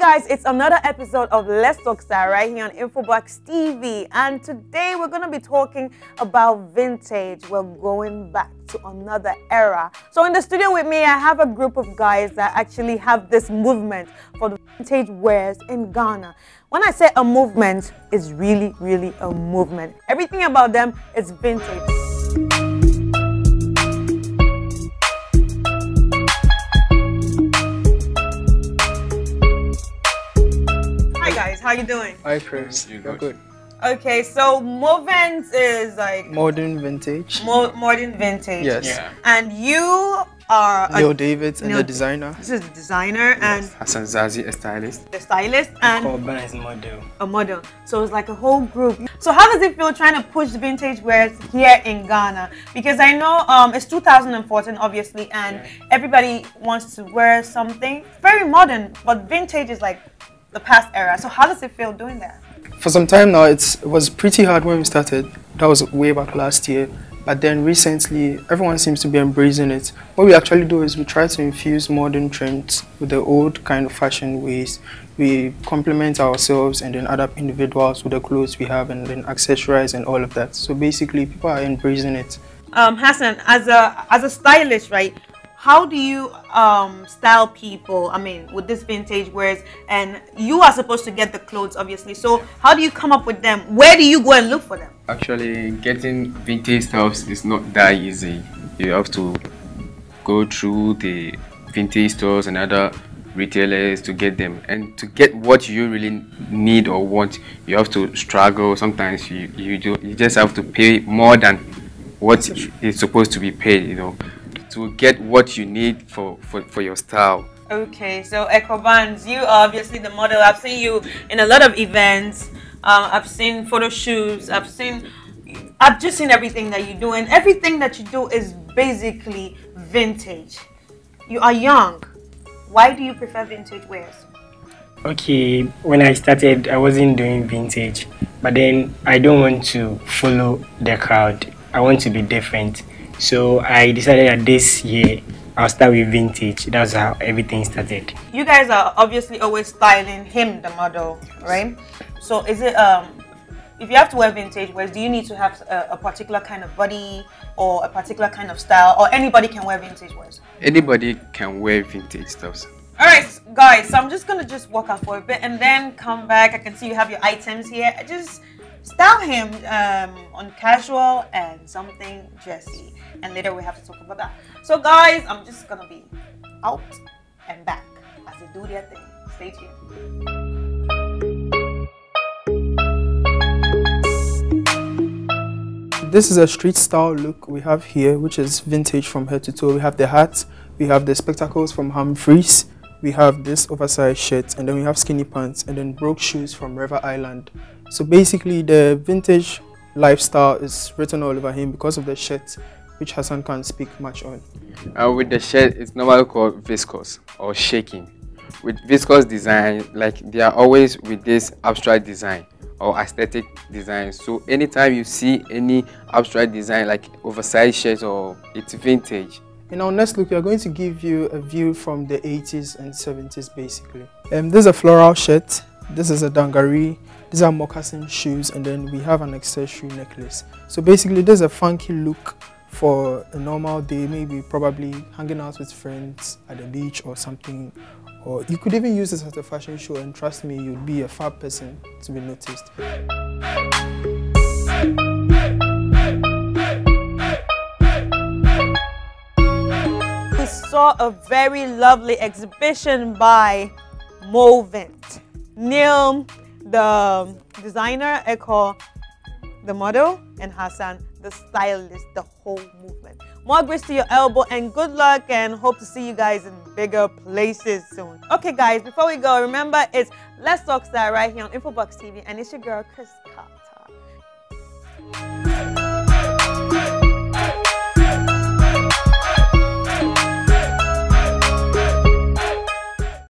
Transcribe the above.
guys, it's another episode of Let's Talk Style right here on Infobox TV, and today we're going to be talking about vintage. We're going back to another era. So in the studio with me, I have a group of guys that actually have this movement for the vintage wares in Ghana. When I say a movement, it's really a movement. Everything about them is vintage. How you doing? Hi Chris, you're good. Okay, so movement is like modern vintage. Modern vintage. Yes. Yeah. And you are Neil Davids and the designer. This is the designer. Yes. And Hassan Zazi, a stylist. The stylist and Koban is model. A model. So it's like a whole group. So how does it feel trying to push vintage wares here in Ghana? Because I know it's 2014 obviously, and everybody wants to wear something very modern, but vintage is like the past era. So how does it feel doing that? For some time now, it was pretty hard when we started. That was way back last year. But then recently, everyone seems to be embracing it. What we actually do is we try to infuse modern trends with the old kind of fashion ways. We complement ourselves and then other individuals with the clothes we have and then accessorize and all of that. So basically, people are embracing it. Hassan, as a stylist, right? How do you style people, I mean, with this vintage wears, and you are supposed to get the clothes, obviously. So how do you come up with them? Where do you go and look for them? Actually, getting vintage stuff is not that easy. You have to go through the vintage stores and other retailers to get them. And to get what you really need or want, you have to struggle. Sometimes you just have to pay more than what is supposed to be paid, you know, to get what you need for your style. Okay, so Ekobans, you are obviously the model. I've seen you in a lot of events. I've seen photo shoots. I've just seen everything that you do, and everything that you do is basically vintage. You are young. Why do you prefer vintage wares? Okay, when I started, I wasn't doing vintage, but then I don't want to follow the crowd. I want to be different. So I decided that this year I'll start with vintage. That's how everything started. You guys are obviously always styling him, the model, right? So is it if you have to wear vintage wears, do you need to have a particular kind of body or a particular kind of style, or anybody can wear vintage wears? Anybody can wear vintage stuff. All right, guys. So I'm just gonna walk out for a bit and then come back. I can see you have your items here. Just style him on casual and something dressy, and later we have to talk about that. So guys, I'm just gonna be out and back as they do their thing. Stay tuned. This is a street style look we have here, which is vintage from head to toe. We have the hat, we have the spectacles from Humphreys, we have this oversized shirt, and then we have skinny pants, and then broke shoes from River Island. So basically the vintage lifestyle is written all over him because of the shirt, which Hassan can't speak much on. With the shirt, it's normally called viscose or shaking. With viscose design, like they are always with this abstract design or aesthetic design. So anytime you see any abstract design like oversized shirts, or it's vintage. In our next look, we are going to give you a view from the 80s and 70s basically. This is a floral shirt, this is a dungaree, these are moccasin shoes, and then we have an accessory necklace. So basically this is a funky look for a normal day, maybe probably hanging out with friends at the beach or something. Or you could even use this as a fashion show, and trust me, you'd be a fab person to be noticed. We saw a very lovely exhibition by Movent. Neil, the designer, Eko, the model, and Hassan, the stylist, the whole movement. More grace to your elbow, and good luck, and hope to see you guys in bigger places soon. Okay guys, before we go, remember it's Let's Talk Style right here on Infobox TV, and it's your girl Chris Carter.